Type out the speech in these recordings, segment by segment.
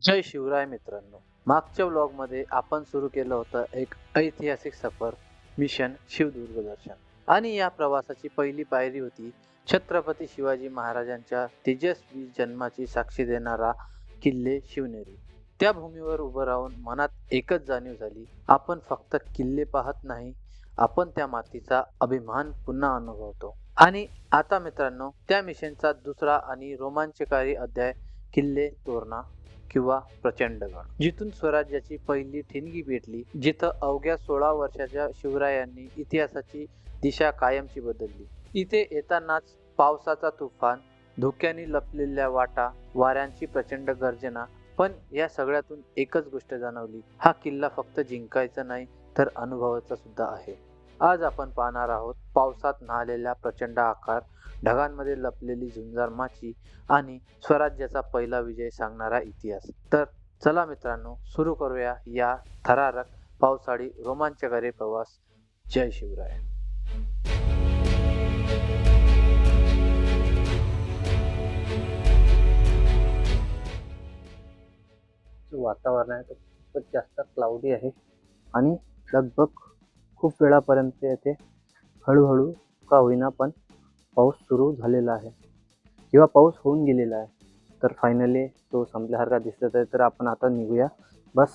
जय शिवराय मित्रांनो. मागच्या व्लॉगमध्ये आपण सुरू केलं होतं एक ऐतिहासिक सफर मिशन शिवदुर्ग दर्शन आणि या प्रवासाची पहिली पायरी होती छत्रपती शिवाजी महाराजांच्या तेजस्वी जन्माची साक्षी देणारा किल्ले शिवनेरी. त्या भूमीवर उभं राहून मनात एकच जाणीव झाली, आपण फक्त किल्ले पाहत नाही, आपण त्या मातीचा अभिमान पुन्हा अनुभवतो. आणि आता मित्रांनो, त्या मिशनचा दुसरा आणि रोमांचकारी अध्याय किल्ले तोरणा किंवा प्रचंडगड, जिथून स्वराज्याची पहिली ठिणगी पेटली, जिथं अवघ्या 16 वर्षाच्या शिवरायांनी इतिहासाची दिशा कायमची बदलली. इथे येतानाच पावसाचा तुफान, धुक्याने लपलेल्या वाटा, वाऱ्यांची प्रचंड गर्जना, पण या सगळ्यातून एकच गोष्ट जाणवली, हा किल्ला फक्त जिंकायचा नाही तर अनुभवायचा सुद्धा आहे. आज आपण पाहणार आहोत पावसात न्हालेला प्रचंड आकार, ढगांमध्ये लपलेली झुंजार माची आणि स्वराज्याचा पहिला विजय सांगणारा इतिहास. तर चला मित्रांनो, सुरू करूया या थरारक पावसाळी रोमांचकारी प्रवास. जय शिवराय. जो वातावरण आहे ते खूपच जास्त क्लाउडी आहे आणि लगभग खूप वेळापर्यंत येथे हळूहळू का होईना पण पाऊस सुरू झालेला आहे किंवा पाऊस होऊन गेलेला आहे. तर फायनली तो संपल्यासारखा दिसत आहे. तर आपण आता निघूया. बस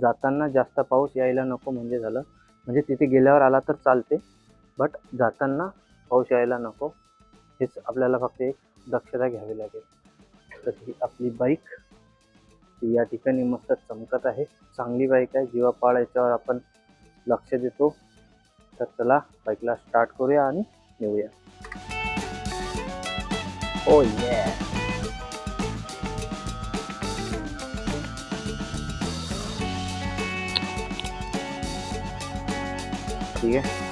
जाताना जास्त पाऊस यायला नको म्हणजे झालं. म्हणजे तिथे गेल्यावर आला तर चालते, बट जाताना पाऊस यायला नको, हेच आपल्याला फक्त एक दक्षता घ्यावी लागेल. तर ही आपली बाईक या ठिकाणी मस्त चमकत आहे. चांगली बाईक आहे, जीवापाड याच्यावर आपण लक्ष देतो. तर चला बाईकला स्टार्ट करूया आणि निघूया. ओ ये, ठीक आहे.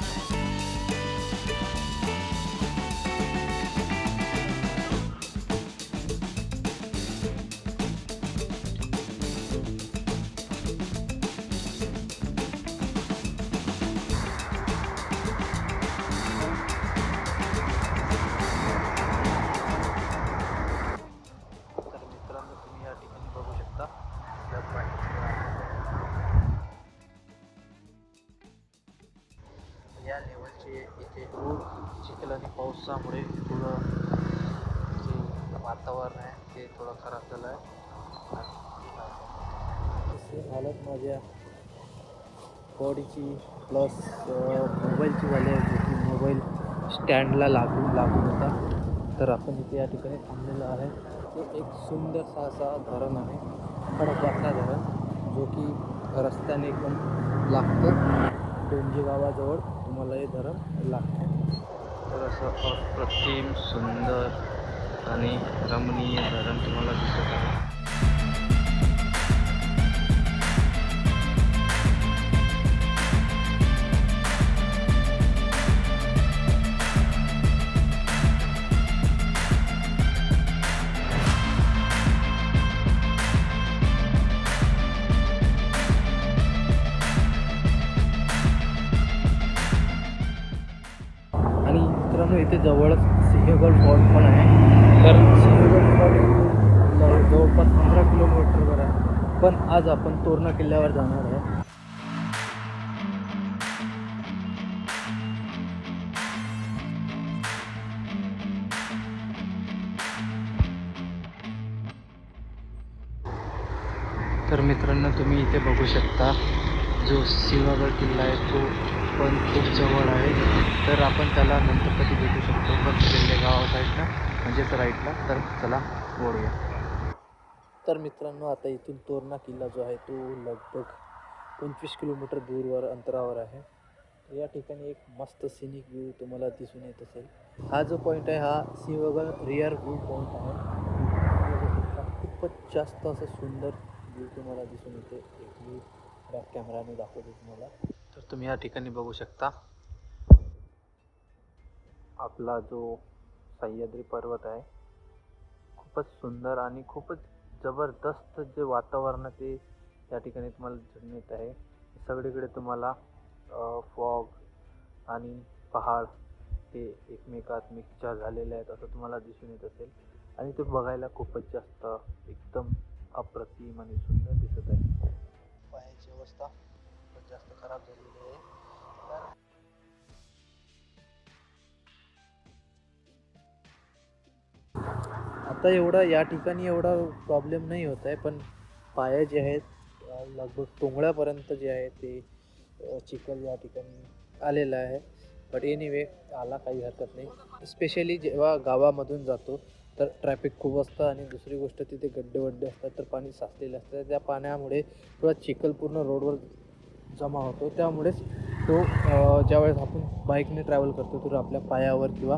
तर मित्रांनो, तुम्ही या ठिकाणी बघू शकता या लेवलचे इथे रोड चिखल आणि पावसामुळे थोडं जे वातावरण आहे ते थोडं खराब झालं आहे. हालत माझ्या बॉडीची प्लस मोबाईलची झाली आहे, जो की मोबाईल स्टँडला लागून होता. तर आपण इथे या ठिकाणी थांबलेलं आहे. ते एक सुंदरसा असा धरण आहे, खडकवासला धरण, जो की रस्त्याने एकदम लागतं. डोंजी गावाजवळ तुम्हाला हे धरण लागतं. तर असं अप्रतिम सुंदर आणि रमणीय धरण तुम्हाला दिसत आहे. आणि मित्रांनो, इथे जवळच सिंहगड फॉर्ट पण आहे. तर सिंहगड फॉर्ट जवळपास 15 किलोमीटरवर आहे. पण आज आपण तोरणा किल्ल्यावर जाणार आहे. तर मित्रांनो, तुम्ही इथे बघू शकता जो सिंहगड किल्ला आहे तो पण खूप जवळ आहे. तर आपण त्याला नंतर कधी भेटू शकतो, पण किल्ले गावा साईडला म्हणजेच राईटला. तर चला वळूया. तर मित्रांनो, आता इथून तोरणा किल्ला जो आहे तो लगभग 25 किलोमीटर दूरवर अंतरावर आहे. या ठिकाणी एक मस्त सिनिक व्ह्यू तुम्हाला दिसून येत असेल. हा जो पॉईंट आहे हा सिंहगड रिअर व्ह्यू पॉईंट आहे. खूपच जास्त असं सुंदर व्ह्यू तुम्हाला दिसून येते. एक व्ह्यू बॅक कॅमेराने दाखवतो तुम्हाला. तर तुम्ही या ठिकाणी बघू शकता आपला जो सह्याद्री पर्वत आहे. खूपच सुंदर आणि खूपच जबरदस्त जे वातावरण आहे ते या ठिकाणी तुम्हाला दिसून येत आहे. सगळीकडे तुम्हाला फॉग आणि पहाड ते एकमेकात मिक्सचर झालेले आहेत असं तुम्हाला दिसून येत असेल. आणि ते बघायला खूपच जास्त एकदम अप्रतिम आणि सुंदर दिसत आहे. पायाची अवस्था खूपच जास्त खराब झालेली आहे. तर आता एवढा या ठिकाणी एवढा प्रॉब्लेम नाही होत आहे, पण पाय जे आहेत लगभग टोंगळ्यापर्यंत जे आहे ते चिखल या ठिकाणी आलेला आहे. बट एनिवे आला, काही हरकत नाही. स्पेशली जेव्हा गावामधून जातो तर ट्रॅफिक खूप असतं आणि दुसरी गोष्ट तिथे गड्डे असतात, तर पाणी साचलेलं असतं. त्या पाण्यामुळे थोडा चिखल पूर्ण रोडवर जमा होतो. त्यामुळेच तो ज्यावेळेस आपण बाईकने ट्रॅव्हल करतो तर आपल्या पायावर किंवा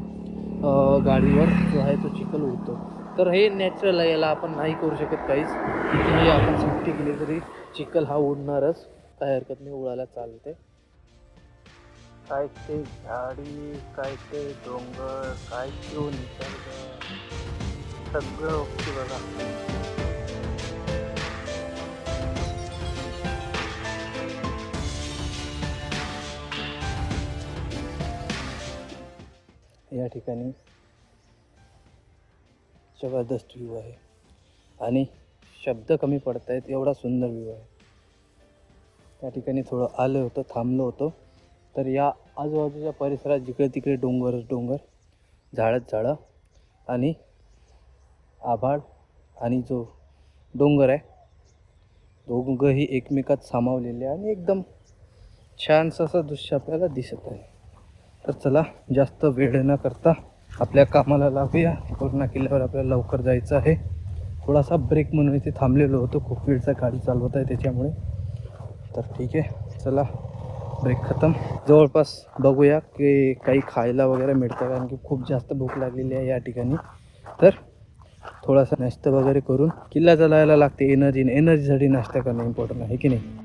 गाडीवर जो आहे तो चिखल उडतो. तर हे नॅचरल आहे, याला आपण नाही करू शकत काहीच. कितीही आपण सेफ्टी केली तरी चिखल हा उडणारच, काय हरकत नाही, उडायला चालते. काय ते झाडी, काय ते डोंगर, काय तो निसर्ग, सगळं ओके बघा. या ठिकाणी जबरदस्त व्ह्यू आहे आणि शब्द कमी पडत आहेत, एवढा सुंदर व्ह्यू आहे. त्या ठिकाणी थोडं आलं होतं, थांबलो होतो. तर या आजूबाजूच्या परिसरात जिकडे तिकडे डोंगर, झाडं आणि आभाळ आणि जो डोंगर आहे दोघंही एकमेकात सामावलेले आणि एकदम छानसं असं दृश्य आपल्याला दिसत आहे. तर चला जास्त वेळ न करता आपल्या कामाला लागूया. पूर्णा किल्ल्यावर आपल्याला लवकर जायचं आहे. थोडासा ब्रेक म्हणून इथे थांबलेलो होतो, खूप वेळचा गाडी चालवत आहे त्याच्यामुळे. तर ठीक आहे, चला ब्रेक खतम. जवळपास बघूया की काही खायला वगैरे मिळतं, कारण की खूप जास्त भूक लागलेली आहे या ठिकाणी. तर थोडासा नाश्ता वगैरे करून किल्ला चालायला लागते. एनर्जीसाठी नाश्ता करणं इम्पॉर्टंट आहे की नाही.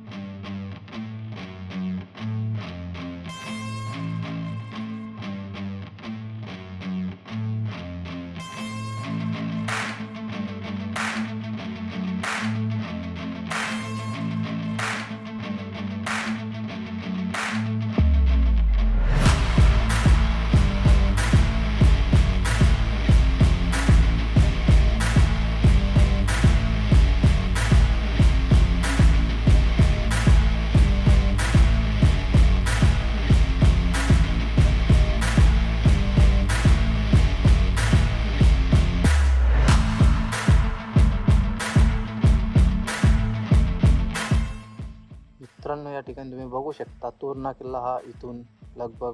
मित्रांनो, या ठिकाणी तुम्ही बघू शकता तोरणा किल्ला हा इथून लगभग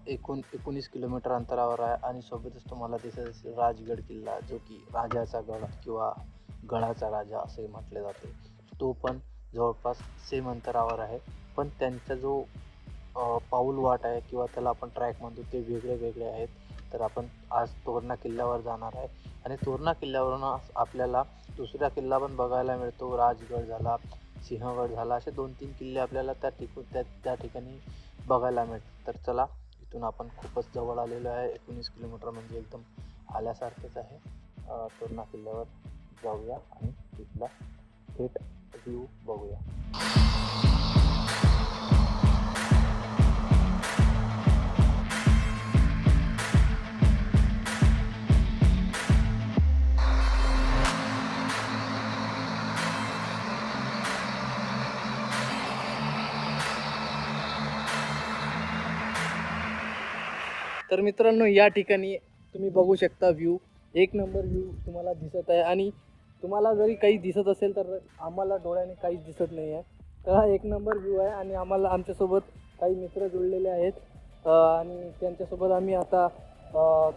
19 किलोमीटर अंतरावर आहे आणि सोबतच तुम्हाला दिसत असेल राजगड किल्ला, जो की राजाचा गड किंवा गडाचा राजा असे म्हटले जाते. तो पण जवळपास सेम अंतरावर आहे, पण त्यांचा जो पाऊल वाट आहे किंवा त्याला आपण ट्रॅक म्हणतो ते वेगळे आहेत. तर आपण आज तोरणा किल्ल्यावर जाणार आहे आणि तोरणा किल्ल्यावरून आपल्याला दुसरा किल्ला पण बघायला मिळतो. राजगड झाला, सिंहगड झाला, असे 2-3 किल्ले आपल्याला त्या ठिकाणी बघायला मिळतात. तर चला, इथून आपण खूपच जवळ आलेलो आहे. 19 किलोमीटर म्हणजे एकदम आल्यासारखेच आहे. तोरणा किल्ल्यावर जाऊया आणि तिथला थेट व्ह्यू बघूया. तर मित्रांनो, या ठिकाणी तुम्ही बघू शकता व्ह्यू, एक नंबर व्ह्यू तुम्हाला दिसत आहे. आणि तुम्हाला जरी काही दिसत असेल तर आम्हाला डोळ्याने काहीच दिसत नाही आहे. तर हा एक नंबर व्ह्यू आहे आणि आमच्यासोबत काही मित्र जुळलेले आहेत आणि त्यांच्यासोबत आम्ही आता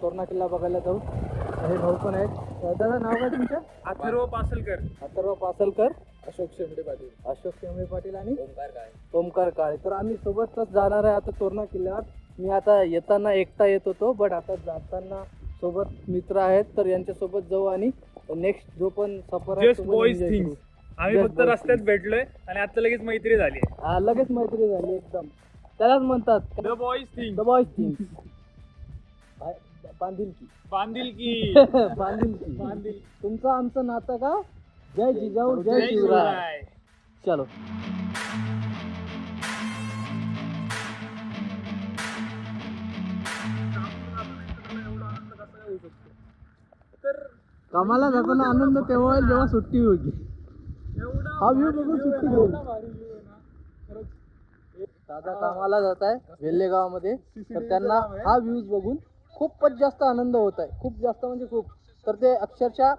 तोरणा किल्ला बघायला जाऊ. हे भाऊ पण आहेत. दादा, नाव काय तुमचं? अथर्व पासलकर, अशोक शेंबडे पाटील आणि ओमकार काळे. तर आम्ही सोबतच जाणार आहे आता तोरणा किल्ल्यावर. मी आता येताना एकटा येत होतो, बट आता जाताना सोबत मित्र आहेत, तर यांच्यासोबत जाऊ आणि नेक्स्ट जो पण सफर आहे जस्ट बॉईज थिंग्स. आम्ही फक्त रस्त्यात भेटलोय आणि आता लगेच मैत्री झाली. लगेच मैत्री झाली एकदम. त्यालाच म्हणतात द बॉईज थिंग. बांधिलकी. बांधिलकी. तुमचं आमचं नातं का? जय जिजाऊ जय शिवराय. चलो. तर कामाला जाताना आनंद तेव्हा होईल जेव्हा सुट्टी होईल. हा व्ह्यू बघून सुट्टी घेईल. दादा कामाला जात आहे वेल्हे गावामध्ये, तर त्यांना हा व्ह्यूज बघून खूपच जास्त आनंद होत आहे. खूप जास्त म्हणजे खूप. तर ते अक्षरशः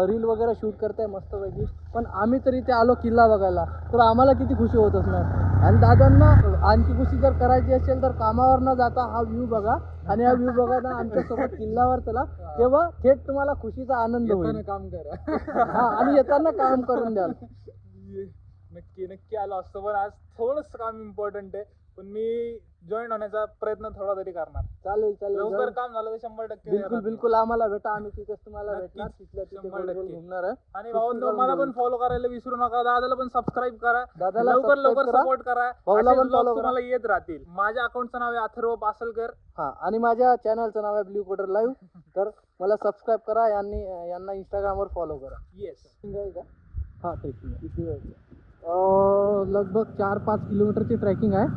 रील वगैरे शूट करताय मस्तपैकी. पण आम्ही तर इथे आलो किल्ला बघायला, तर आम्हाला किती खुशी होत असणार. आणि दादांना आणखी खुशी जर करायची असेल तर कामावर न जाता हा व्ह्यू बघा, आणि हा व्ह्यू बघा आमच्यासोबत किल्ल्यावर चला, तेव्हा थेट तुम्हाला खुशीचा आनंद होईल. काम करा. हा, आणि येताना काम करून द्याल. नक्की नक्की आलो असतो, पण आज थोडंसं काम इम्पॉर्टंट आहे. पण मी जॉईन होण्याचा प्रयत्न थोडा तरी करणार. चालेल चालेल, लवकर काम झालं तर 100% बिलकुल येणार. बिलकुल आम्हाला भेटा, आम्ही तिथेच तुम्हाला नक्कीच, भेटणार. तिथल्या तिथे 100% गोल घुमणार आहे. आणि भाऊ मला पण फॉलो करायला विसरू नका. दादाला पण सबस्क्राईब करा. दादाला लवकर subscribe लवकर करा. सपोर्ट करा. भाऊला असेच पण vlogs follow करा. तुम्हाला येत राहतील. माझ्या अकाउंटचं नाव आहे अथर्व पासलकर. हा, आणि माझ्या चॅनलचं नाव आहे ब्ल्यू कोडर लाईव्ह. तर मला सबस्क्राईब करा, यांना इंस्टाग्रामवर फॉलो करा. येस. हा, ट्रेकिंग किती वेळ? लगभग 4-5 किलोमीटरची ट्रेकिंग आहे.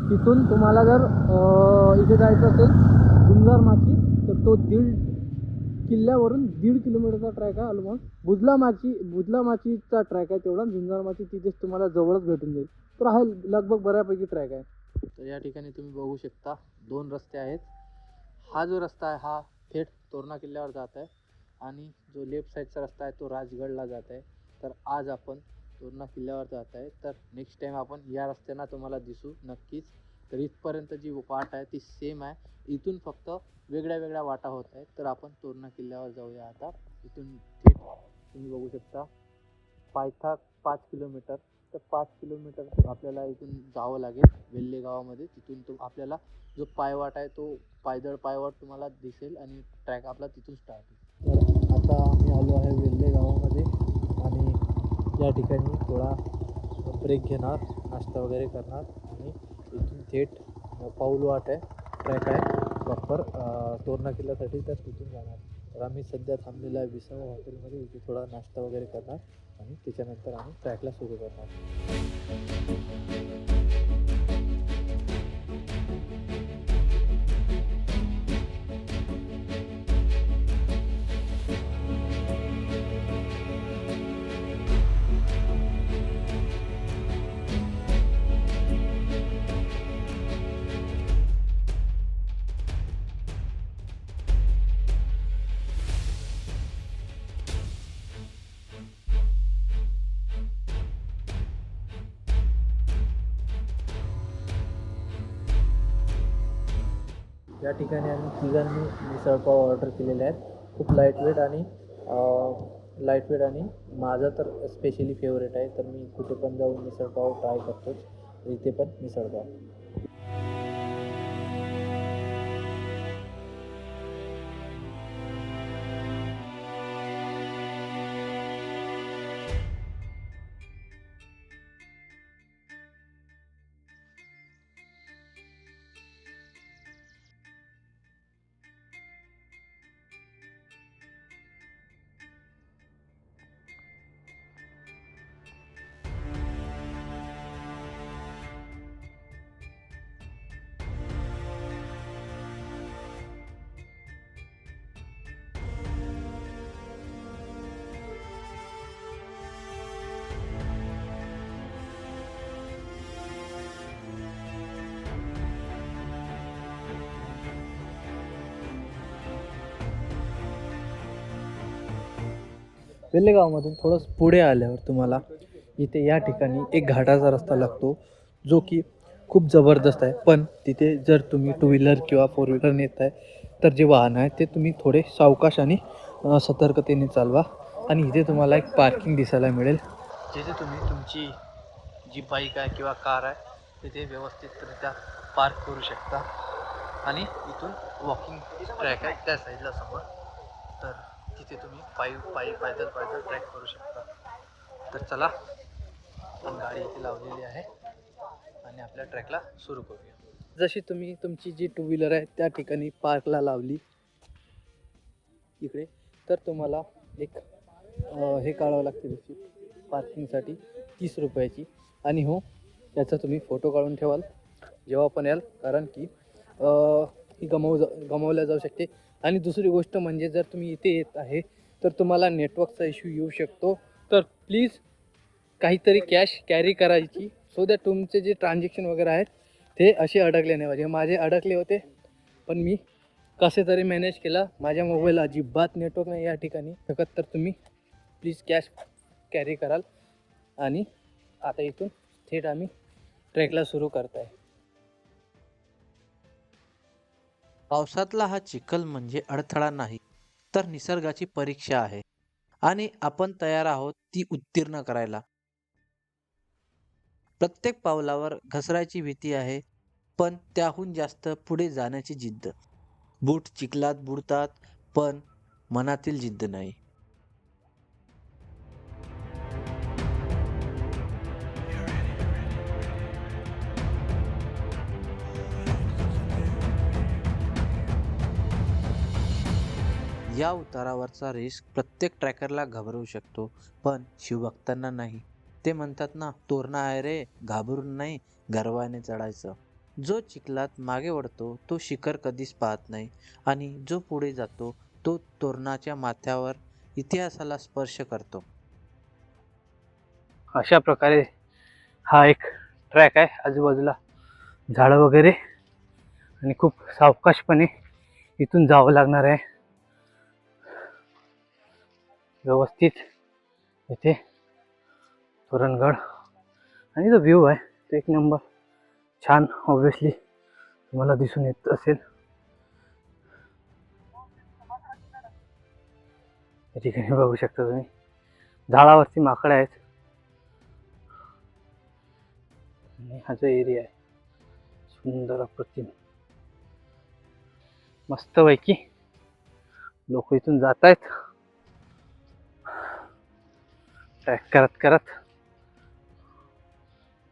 तिथून तुम्हाला जर इथे जायचं असेल गुंजारमाची, तर तो किल्ल्यावरून 1.5 किलोमीटरचा ट्रॅक आहे ऑलमोस्ट. बुजलामाचीचा ट्रॅक आहे तेवढा. झुंजारमाची तिथेच तुम्हाला जवळच भेटून जाईल. तर हा लगभग बऱ्यापैकी ट्रॅक आहे. तर या ठिकाणी तुम्ही बघू शकता 2 रस्ते आहेत. हा जो रस्ता आहे हा थेट तोरणा किल्ल्यावर जात आहे, आणि जो लेफ्ट साईडचा रस्ता आहे तो राजगडला जात आहे. तर आज आपण तोरणा किल्ल्यावर जात आहे, तर नेक्स्ट टाइम आपण या रस्त्यानं तुम्हाला दिसू नक्कीच. तर इथपर्यंत जी वाट आहे ती सेम आहे. इथून फक्त वेगळ्या वेगळ्या वाटा होत आहेत. तर आपण तोरणा किल्ल्यावर जाऊया आता. इथून थेट तुम्ही बघू शकता पायथा 5 किलोमीटर. तर 5 किलोमीटर आपल्याला इथून जावं लागेल वेल्हे गावामध्ये. तिथून आपल्याला जो पायवाट आहे तो पायदळ पायवाट तुम्हाला दिसेल, आणि ट्रॅक आपला तिथून स्टार्ट होईल. तर आता आम्ही आलो आहे वेल्हे गावामध्ये, आणि या ठिकाणी थोडा ब्रेक घेणार, नाश्ता वगैरे करणार, आणि इथून थेट पाऊलवाट आहे, ट्रॅक आहे प्रॉपर तोरणा किल्ल्यासाठी. तर तिथून जाणार. तर आम्ही सध्या थांबलेलो आहे विसावा हॉटेलमध्ये. इथे थोडा नाश्ता वगैरे करणार, आणि त्याच्यानंतर आम्ही ट्रॅकला सुरू करणार. या ठिकाणी आम्ही तिघांनी मिसळपाव ऑर्डर केलेले आहेत. खूप लाईटवेट आणि माझा तर स्पेशली फेवरेट आहे. तर मी कुठे पण जाऊन मिसळपाव ट्राय करतोच. इथे पण मिसळपाव. वेल्हे गावामधून थोडंच पुढे आल्यावर तुम्हाला इथे या ठिकाणी एक घाटाचा रस्ता लागतो, जो की खूप जबरदस्त आहे. पण तिथे जर तुम्ही 2 व्हीलर किंवा 4 व्हीलर नेत आहे, तर जे वाहन आहे ते तुम्ही थोडे सावकाश आणि सतर्कतेने चालवा. आणि इथे तुम्हाला एक पार्किंग दिसायला मिळेल, जिथे तुम्ही तुमची जी बाईक आहे किंवा कार आहे तिथे व्यवस्थितरित्या पार्क करू शकता. आणि इथून वॉकिंग ट्रॅक आहे त्या साईडला समोर. तर तिथे तुम्ही पैदल ट्रॅक करू शकता. तर चला, आपण गाडी इथे लावलेली आहे, आणि आपल्या ट्रॅकला सुरू करूया. जशी तुम्ही तुमची जी 2 व्हीलर आहे त्या ठिकाणी पार्कला लावली इकडे, तर तुम्हाला एक हे काढावं लागते रिसिप्ट पार्किंगसाठी 30 रुपयाची. आणि हो, त्याचा तुम्ही फोटो काढून ठेवाल जेव्हा पण याल, कारण की ही गमावल्या जाऊ शकते. आणि दुसरी गोष्ट म्हणजे जर तुम्ही इथे येत आहे तर तुम्हाला नेटवर्कचा इश्यू येऊ शकतो. तर प्लीज काहीतरी कॅश कॅरी करायची, सो दॅट तुमचे जे ट्रान्झॅक्शन वगैरे आहेत ते असे अडकले नाही पाहिजे. माझे अडकले होते, पण मी कसे तरी मॅनेज केला. माझ्या मोबाईल अजिबात नेटवर्क नाही या ठिकाणी फक्त. तर तुम्ही प्लीज कॅश कॅरी कराल. आणि आता इथून थेट आम्ही ट्रेकला सुरू करत आहे. पावसातला हा चिखल म्हणजे अडथळा नाही, तर निसर्गाची परीक्षा आहे आणि आपण तयार आहोत ती उत्तीर्ण करायला. प्रत्येक पावलावर घसरायची भीती आहे, पण त्याहून जास्त पुढे जाण्याची जिद्द. बूट चिखलात बुडतात, पण मनातील जिद्द नाही. या उतारावरचा रिस्क प्रत्येक ट्रॅकरला घाबरवू शकतो, पण शिवभक्तांना नाही. ते म्हणतात ना, तोरणा आहे रे, घाबरून नाही, गर्वाने चढायचं. जो चिखलात मागे वळतो तो शिखर कधीच पाहत नाही, आणि जो पुढे जातो तो तोरणाच्या माथ्यावर इतिहासाला स्पर्श करतो. अशा प्रकारे हा एक ट्रॅक आहे. आजूबाजूला झाडं वगैरे, आणि खूप सावकाशपणे इथून जावं लागणार आहे. व्यवस्थित इथे तोरणगड आणि जो व्ह्यू आहे तो एक नंबर छान ऑब्विसली तुम्हाला दिसून येत असेल. या ठिकाणी बघू शकता तुम्ही, झाडावरती माकडे आहेत. आणि हा जो एरिया आहे सुंदर अप्रतिम, मस्तपैकी लोक इथून जात आहेत ट्रैक करत करत.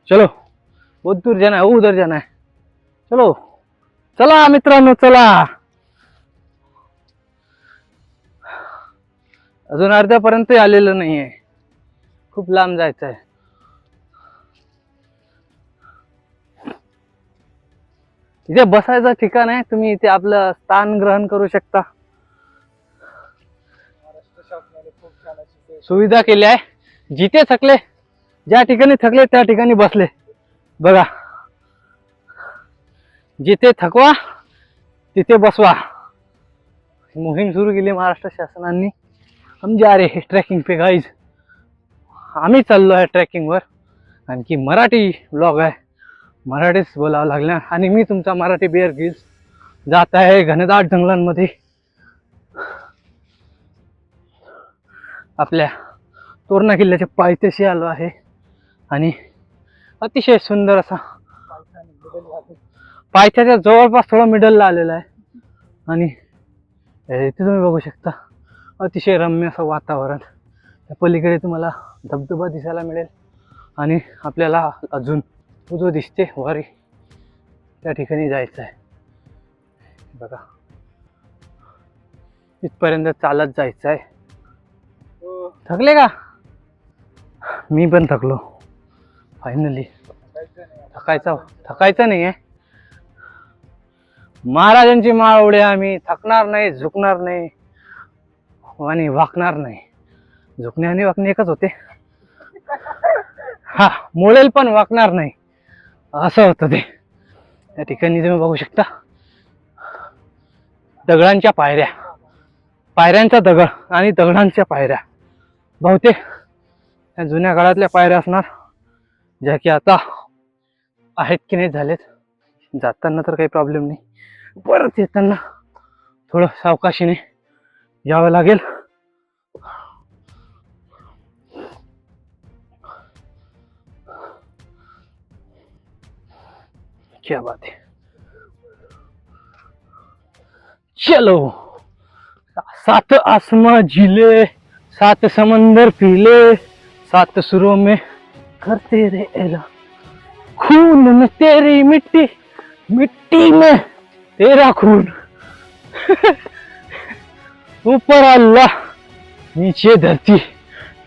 चलो बहुत दूर जाना है, वो उधर जाना है. चलो चला मित्रांनो, चला. अजून अर्ध्यापर्यंत आलेलं नाहीये, खूप लांब जायचं आहे. इथे बसायचं ठिकाण आहे, तुम्ही इथे आपलं स्थान ग्रहण करू शकता. महाराष्ट्र शासनाने खूप छान अशी सुविधा केली आहे. जिथे थकले, ज्या ठिकाणी थकले त्या ठिकाणी बसले. बघा, जिथे थकवा तिथे बसवा मोहीम सुरू केली महाराष्ट्र शासनाने. हम जा रहे हैं ट्रैकिंग पे गाइज. आम्ही चाललो आहे ट्रॅकिंगवर. आणखी मराठी ब्लॉग आहे, मराठीच बोलावं लागलं. आणि मी तुमचा मराठी बेअर ग्रिल्स जात आहे घनदाट जंगलांमध्ये. आपल्या तोरणा किल्ल्याच्या पायथ्याशी आलो आहे आणि अतिशय सुंदर असा पायथ्याच्या जवळपास थोडं मिडलला आलेला आहे. आणि इथे तुम्ही बघू शकता अतिशय रम्य असं वातावरण. त्या पलीकडे तुम्हाला धबधबा दिसायला मिळेल. आणि आपल्याला अजून जो दिसते वारी त्या ठिकाणी जायचं आहे. बघा, इथपर्यंत चालत जायचं आहे. थकले का? मी पण थकलो फायनली. थकायचं नाही आहे. महाराजांची माळ उडे, आम्ही थकणार नाही, झुकणार नाही आणि वाकणार नाही. झुकणे आणि वाकणे एकच होते. हा, मोळेल पण वाकणार नाही असं होतं ते. या ठिकाणी तुम्ही बघू शकता दगडांच्या पायऱ्या, पायऱ्यांचा दगड आणि दगडांच्या पायऱ्या. बहुतेक या जुन्या काळातल्या पायऱ्या असणार, ज्या की आता आहेत की नाही झालेत. जाताना तर काही प्रॉब्लेम नाही, परत येताना थोडं सावकाशीने यावं लागेल. क्या बात है. चलो, 7 आसमां झीले, 7 समंदर पीले, 7 सुरों में करते रे एला, खून में तेरी मिट्टी, मिट्टी में तेरा खून. ऊपर अल्लाह नीचे धरती,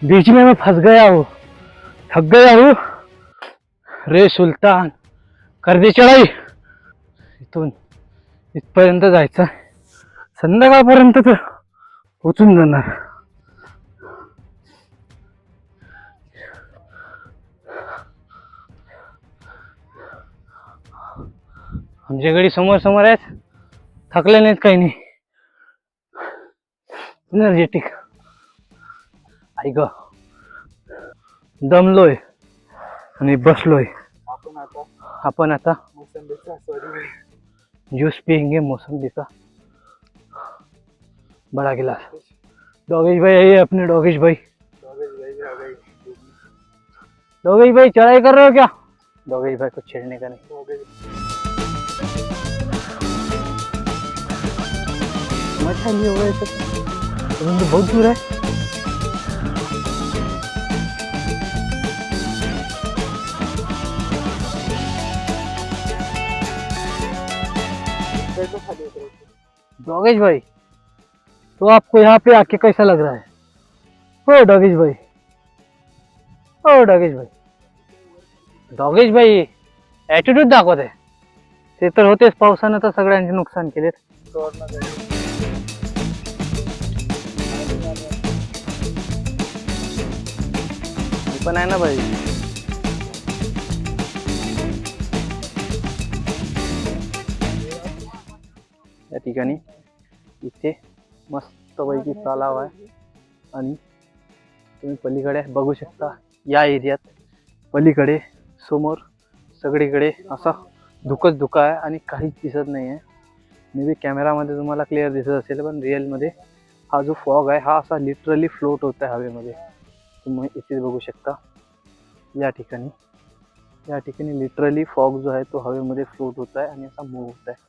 बीच में मैं फंस गया हूँ, थक गया हूँ रे सुलतान, कर दे चढाई. इथून इथपर्यंत जायचं, संध्याकाळपर्यंत तर पोचून जाणार. आमच्या गाडी समोर समोर आहेत, थकले नाहीत काही नाही, एनर्जेटिक. ऐक, दमलोय आणि बसलोय. आपण आता ज्यूस पियेंगे मोसंबी का, बड़ा गिलास. डोगेश भाई आइए अपने, डोगेश भाई. डोगेश भाई चढ़ाई कर रहे हो क्या? डोगेश भाई को छेड़ने का नहीं. मजा नहीं होगा ये सब, तो बहुत दूर है. डोगेश भाई, तो आपको यहाँ पे आके कैसा लग रहा है? ओ डोगेश भाई, ओ डोगेश भाई. डोगेश भाई ॲटिट्यूड दाखवत आहे. ते तर होतेच, पावसानं तर सगळ्यांचे नुकसान केलेत. मी पण आहे ना भाई. या ठिकाणी इथे मस्तपैकी तलाव आहे आणि तुम्ही पलीकडे बघू शकता. या एरियात पलीकडे समोर सगळीकडे असा धुकच धुका आहे आणि काहीच दिसत नाही आहे. मे बी कॅमेरामध्ये तुम्हाला क्लिअर दिसत असेल, पण रिअलमध्ये हा जो फॉग आहे हा असा लिटरली फ्लोट होत आहे हवेमध्ये. तुम्ही इथे बघू शकता. या ठिकाणी लिटरली फॉग जो आहे तो हवेमध्ये फ्लोट होत आहे आणि असा मूव्ह होत आहे.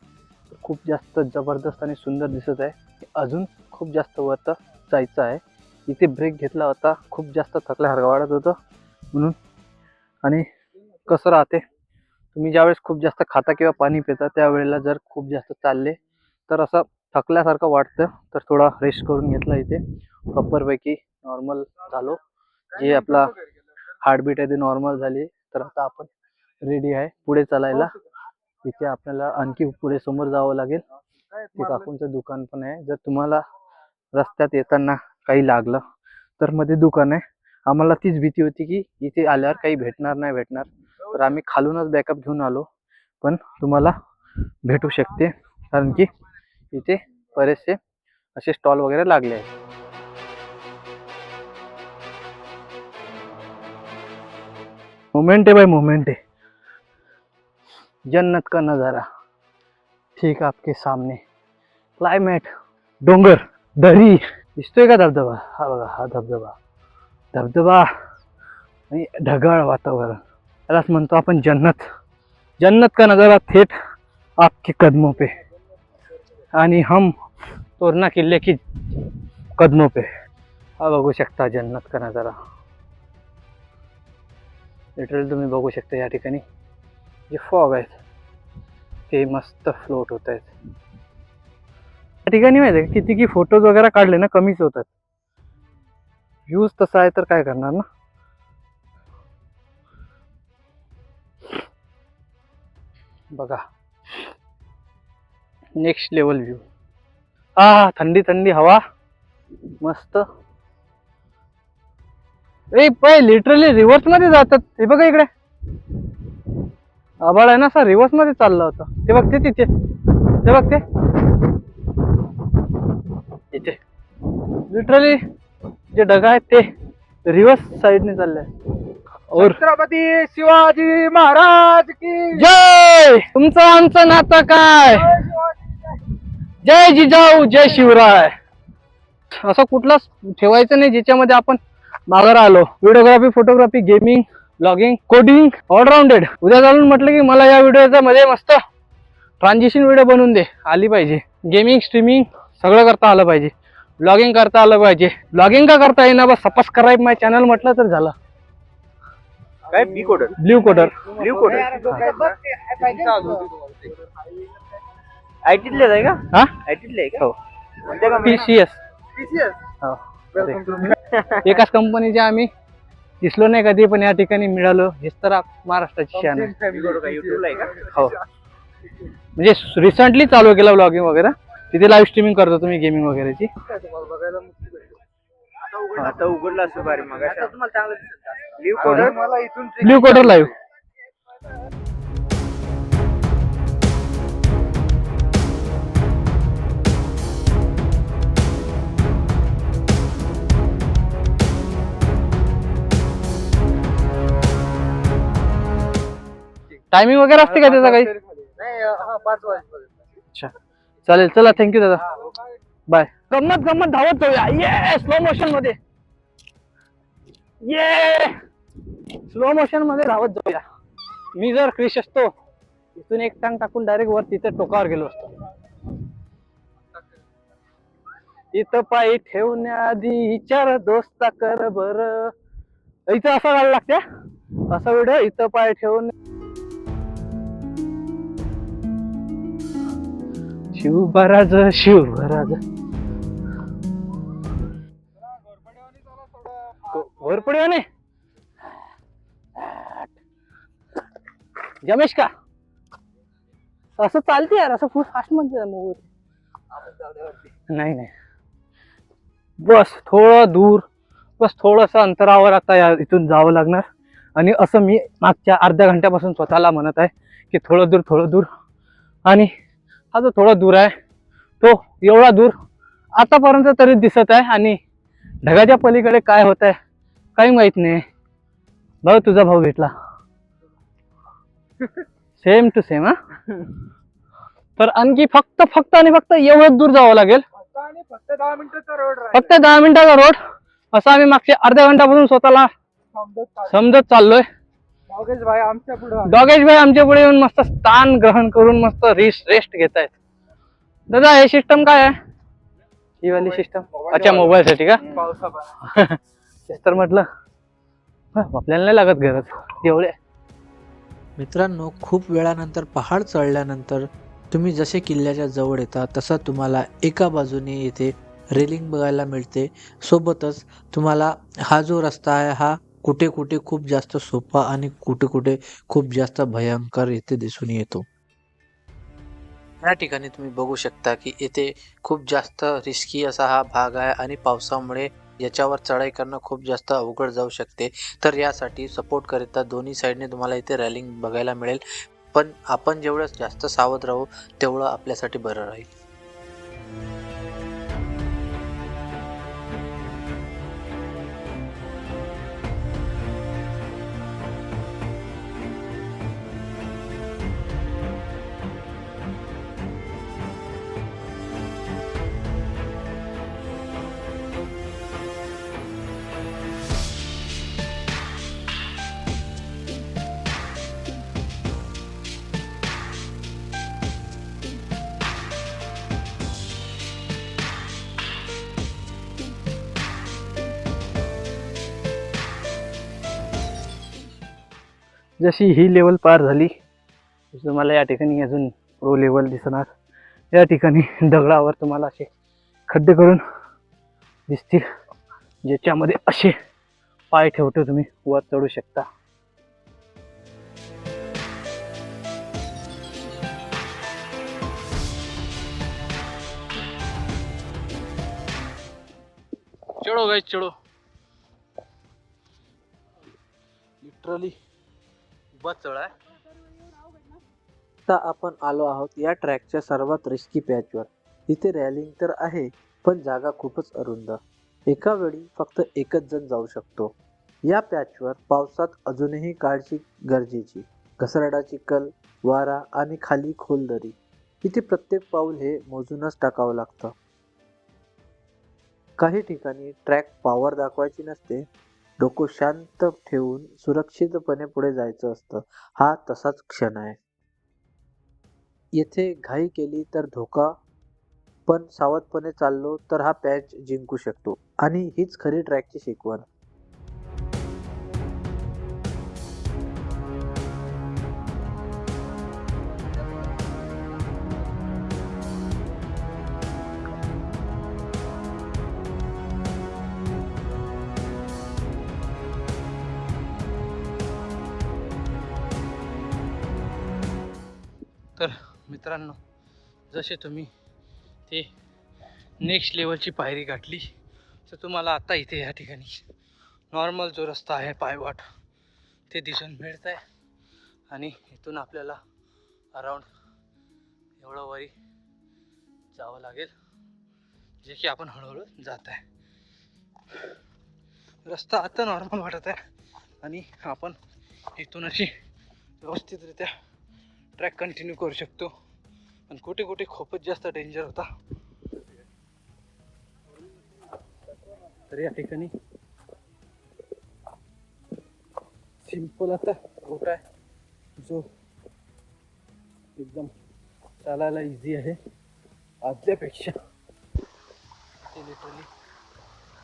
खूप जास्त जबरदस्त आणि सुंदर दिसत आहे. अजून खूप जास्त वरती जायचं आहे. इथे ब्रेक घेतला होता, खूप जास्त थकल्यासारखं वाटत होतं म्हणून. आणि कसं राहते, तुम्ही ज्यावेळेस खूप जास्त खाता किंवा पाणी पिता त्यावेळेला जर खूप जास्त चालले तर असं थकल्यासारखं वाटतं. तर थोडा रेस्ट करून घेतला इथे, प्रॉपरपैकी नॉर्मल झालो. जे आपला हार्टबीट आहे ते नॉर्मल झाली. तर आता आपण रेडी आहे पुढे चालायला. इथे आपल्याला आणखी पुढे समोर जावं लागेल. ते काकूंचं दुकान पण आहे. जर तुम्हाला रस्त्यात येताना काही लागलं तर मध्ये दुकान आहे. आम्हाला तीच भीती होती की इथे आल्यावर काही नाही भेटणार, तर आम्ही खालूनच बॅकअप घेऊन आलो. पण तुम्हाला भेटू शकते, कारण की इथे बरेचसे असे स्टॉल वगैरे लागले आहेत. मोमेंट है भाई, मोमेंट है. जन्नत का नजारा ठीक आपके सामने. क्लायमेट, डोंगर, दरी, दिसतोय का धबधबा? हा बघा, हा धबधबा आणि ढगाळ वातावरण, यालाच म्हणतो आपण जन्नत. जन्नत का नजारा थेट आपके कदमों पे, आणि हम तोरणा किल्ले की कदमों पे. हा बघू शकता जन्नत का नजारा. लिटरली तुम्ही बघू शकता या ठिकाणी जे फॉग आहेत ते मस्त फ्लोट होत आहेत. या ठिकाणी माहिती आहे किती की फोटोज वगैरे काढले ना कमीच होतात. व्ह्यूज तसा आहे तर काय करणार ना. बघा नेक्स्ट लेवल व्ह्यू. हा थंडी थंडी हवा मस्त. लिटरली रिव्हर्स मध्ये जातात. हे बघा इकडे आभाळ आहे ना, असा रिव्हर्स मध्ये चालला होता. ते बघते तिथे, ते बघते इथे लिटरली जे ढगा आहेत ते रिव्हर्स साइडने चालले. और छत्रपती शिवाजी महाराज की जय. तुमचं आमचं नातं काय? जय जिजाऊ जय शिवराय. असं कुठलाच ठेवायचं नाही ज्याच्यामध्ये आपण मागे राहिलो. Videography, photography, gaming, blogging, coding, all rounded. उद्या चालून म्हटलं की मला या व्हिडिओचा मध्ये मस्त ट्रान्झिशन व्हिडिओ बनवून दे, आली पाहिजे. गेमिंग, स्ट्रीमिंग सगळं करता आलं पाहिजे. ब्लॉगिंग करता आलं पाहिजे. ब्लॉगिंग का करता येईना, बस सबस्क्राईब माय चॅनल म्हटलं तर झालं. काय ब्ल्यू कोडर आयटीतले आहे का? हा आयटीतले आहे हो, का? TCS हो. एकाच कंपनीचे आम्ही दिसलो नाही कधी, पण या ठिकाणी मिळालो. हेच तर महाराष्ट्राची शान आहे. हो, म्हणजे रिसेंटली चालू केला ब्लॉगिंग वगैरे. तिथे लाईव्ह स्ट्रीमिंग करतो तुम्ही गेमिंग वगैरेची. आता उघडला असं बारी मग ब्ल्यू कोडर लाईव्ह. टायमिंग वगैरे असते का त्याचा काही? नाही 5 वाजेपर्यंत. अच्छा चालेल, चला थँक्यू दादा, बाय. गंमत गंमत धावत जाऊया, ये स्लो मोशन मध्ये, ये स्लो मोशन मध्ये धावत जाऊया. मी जर क्रिश असतो इथून एक टांग टाकून डायरेक्ट वर तिथे टोकावर गेलो असतो. इथं पाय ठेवण्याआधी विचार दोस्ता कर बर. इथं असं घालायला लागते असं व्हिडिओ, इथं पाय ठेवून. शिवबराज शिवबराज घोरपडीवाने जमेश का असं चालते यार, असं फुल फास्ट मध्ये नाही नाही. बस थोडं दूर, बस थोडस अंतरावर आता या इथून जावं लागणार. आणि असं मी मागच्या अर्ध्या घंट्यापासून स्वतःला म्हणत आहे की थोडं दूर थोडं दूर. आणि हा जो थोडा दूर आहे तो एवढा दूर आतापर्यंत तरी दिसत आहे. आणि ढगाच्या पलीकडे काय होत आहे काही माहित नाही. भाऊ तुझा भाऊ भेटला, सेम टू सेम. हा तर आणखी फक्त आणि फक्त एवढं दूर जावं लागेल. फक्त 10 मिनिटाचा रोड फक्त 10 मिनिटाचा रोड. असं आम्ही मागच्या अर्ध्या घंट्यापासून स्वतःला समजत चाललोय. डॉगेश भाई आमच्या पुढे, डॉगेश भाई आमच्या पुढे येऊन मस्त स्थान ग्रहण करून मस्त रेस्ट घेत आहेत. दादा हे सिस्टम काय आहे, ही वाली सिस्टम? अच्छा मोबाईल साठी का? तेच तर म्हटलं, आपल्याला नाही लागत गरज एवढे. मित्रांनो, खूप वेळानंतर पहाड चढल्यानंतर तुम्ही जसे किल्ल्याच्या जवळ येता तसा तुम्हाला एका बाजूने येथे रेलिंग बघायला मिळते. सोबतच तुम्हाला हा जो रस्ता आहे हा कुठे कुठे खूप जास्त सोपा आणि कुठे कुठे खूप जास्त भयंकर येथे दिसून येतो. या ठिकाणी तुम्ही बघू शकता की येथे खूप जास्त रिस्की असा हा भाग आहे आणि पावसामुळे याच्यावर चढाई करणं खूप जास्त अवघड जाऊ शकते. तर यासाठी सपोर्ट करिता दोन्ही साईडने तुम्हाला इथे रॅलिंग बघायला मिळेल. पण आपण जेवढं जास्त सावध राहू तेवढं आपल्यासाठी बरं राहील. जशी ही लेवल पार झाली तुम्हाला या ठिकाणी अजून प्रो लेवल दिसणार. या ठिकाणी दगडावर तुम्हाला असे खड्डे करून दिसतील ज्याच्यामध्ये असे पाय ठेवतो तुम्ही वर चढू शकता. चढो गाइस चढो, लिटरली बस चढ आहे. आता आपण आलो आहोत या ट्रॅकच्या सर्वात रिस्की पॅचवर. इथे रॅलिंग तर आहे पण जागा खूपच अरुंद. एका वेळी फक्त एकच जण जाऊ शकतो. या पॅचवर पावसात अजूनही काळजी गरजेची. घसरडाची कल, वारा आणि खाली खोल दरी. इथे प्रत्येक पाऊल हे मोजूनच टाकावं लागतं. काही ठिकाणी ट्रॅक पॉवर दाखवायची नसते. डोकं शांत ठेवून सुरक्षितपणे पुढे जायचं असतं. हा तसाच क्षण आहे. येथे घाई केली तर धोका, पण सावधपणे चाललो तर हा पॅच जिंकू शकतो. आणि हीच खरी ट्रॅकची शिकवण. तर मित्रांनो, जसे तुम्ही ते नेक्स्ट लेवलची पायरी गाठली तर तुम्हाला आता इथे या ठिकाणी नॉर्मल जो रस्ता आहे पायवाट ते दिसून मिळत आहे. आणि इथून आपल्याला अराउंड एवढं वरी जावं लागेल, जे की आपण हळूहळू जात आहे. रस्ता आता नॉर्मल वाटत आहे आणि आपण इथून अशी व्यवस्थितरित्या ट्रॅक कंटिन्यू करू शकतो. पण कुठे कुठे खूपच जास्त डेंजर होता. तर या ठिकाणी सिंपल असा रूट आहे जो एकदम चालायला इझी आहे आदल्यापेक्षा. ते लिटरली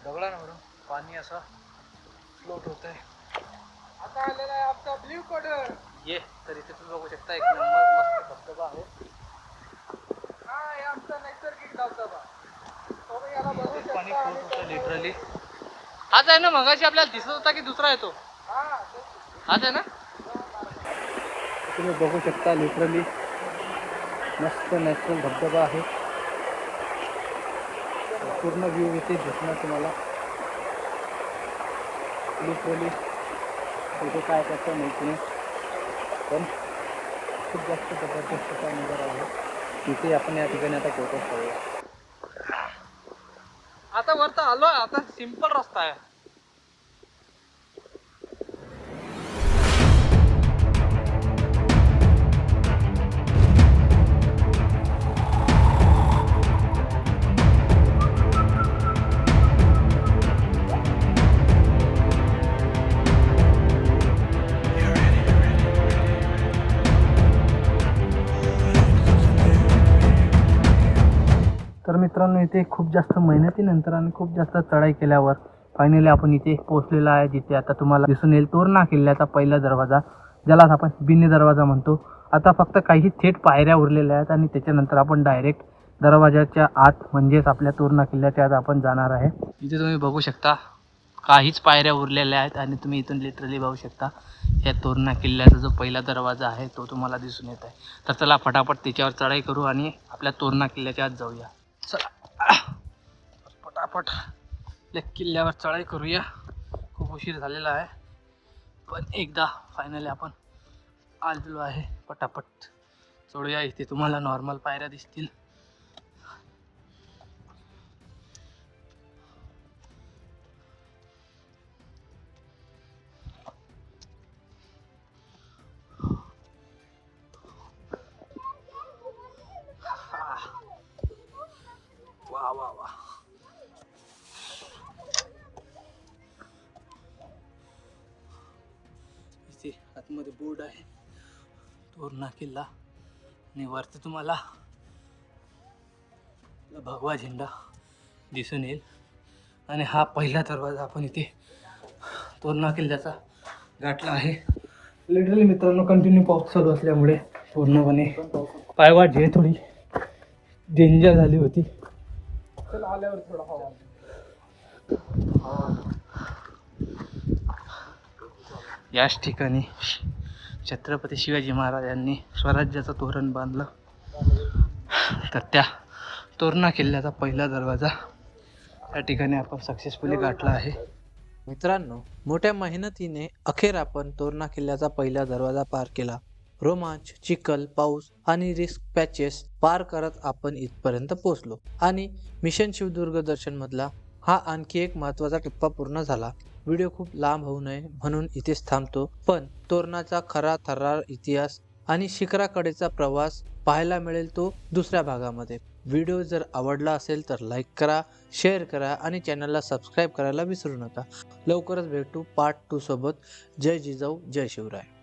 दगडांवरून पाणी असं फ्लोट होत आहे. आता आलेला आहे आमचा ब्ल्यू कॉर्डर. ये तर इथे तुम्ही बघू शकता एक नंबर मस्त धबधबा आहे. हा हे आमचा नैसर्गिक धबधबा. तो याला बघू इथे पाणी शकता. फ्लोट होतं लिटरली. हाच आहे ना मगाशी आपल्याला दिसत होता की दुसरा आहे तो? हा हाच आहे ना. तुम्ही बघू शकता लिटरली मस्त नॅचरल धबधबा आहे. पूर्ण व्ह्यू इथे दिसणार तुम्हाला. लिटरली तिथे काय करतं माहिती नाही, पण खूप जास्त जबरदस्त असा नजारा आहे. इथे आपण या ठिकाणी आता फोटो काढूया. आता वरता आलो, आता सिंपल रस्ता आहे. तर मित्रांनो इथे खूप जास्त मेहनतीनंतर आणि खूप जास्त चढाई केल्यावर फायनली आपण इथे पोहोचलेला आहे, जिथे आता तुम्हाला दिसून येईल तोरणा किल्ल्याचा पहिला दरवाजा, ज्याला आपण बिन्नी दरवाजा म्हणतो. आता फक्त काही थेट पायऱ्या उरलेल्या आहेत आणि त्याच्यानंतर आपण डायरेक्ट दरवाजाच्या आत म्हणजेच आपल्या तोरणा किल्ल्याच्या आत आपण जाणार आहे. इथे तुम्ही बघू शकता काहीच पायऱ्या उरलेल्या आहेत आणि तुम्ही इथून लिटरली बघू शकता या तोरणा किल्ल्याचा जो पहिला दरवाजा आहे तो तुम्हाला दिसून येत आहे. तर चला फटाफट त्याच्यावर चढाई करू आणि आपल्या तोरणा किल्ल्याच्या आत जाऊया. चला पटापट आपल्या किल्ल्यावर चढाई करूया. खूप उशीर झालेला आहे, पण एकदा फायनली आपण आलेलो आहे. पटापट चढूया. इथे तुम्हाला नॉर्मल पायऱ्या दिसतील. वा वा वा. इथे आतमध्ये बोर्ड आहे तोरणा किल्ला आणि वरती तुम्हाला भगवा झेंडा दिसून येईल. आणि हा पहिला दरवाजा आपण इथे तोरणा किल्ल्याचा गाठला आहे. लिटरली मित्रांनो कंटिन्यू पाऊस चालू असल्यामुळे पूर्णपणे पायवाट जे थोडी डेंजर झाली होती. चला आल्यावर थोडा हवा. याच ठिकाणी छत्रपती शिवाजी महाराजांनी स्वराज्याचं तोरण बांधलं. तर त्या तोरणा किल्ल्याचा पहिला दरवाजा या ठिकाणी आपण सक्सेसफुली गाठला आहे. मित्रांनो, मोठ्या मेहनतीने अखेर आपण तोरणा किल्ल्याचा पहिला दरवाजा पार केला. रोमांच, चिखल, पाऊस आणि रिस्क पॅचेस पार करत आपण इथपर्यंत पोहोचलो आणि मिशन शिवदुर्ग दर्शन मधला हा आणखी एक महत्त्वाचा टप्पा पूर्ण झाला. व्हिडिओ खूप लांब होऊ नये म्हणून इथेच थांबतो, पण तोरणाचा खरा थरार इतिहास आणि शिखराकडेचा प्रवास पाहायला मिळेल तो दुसऱ्या भागामध्ये. व्हिडिओ जर आवडला असेल तर लाईक करा, शेअर करा आणि चॅनलला सबस्क्राईब करायला विसरू नका. लवकरच भेटू पार्ट 2 सोबत. जय जिजाऊ, जय शिवराय.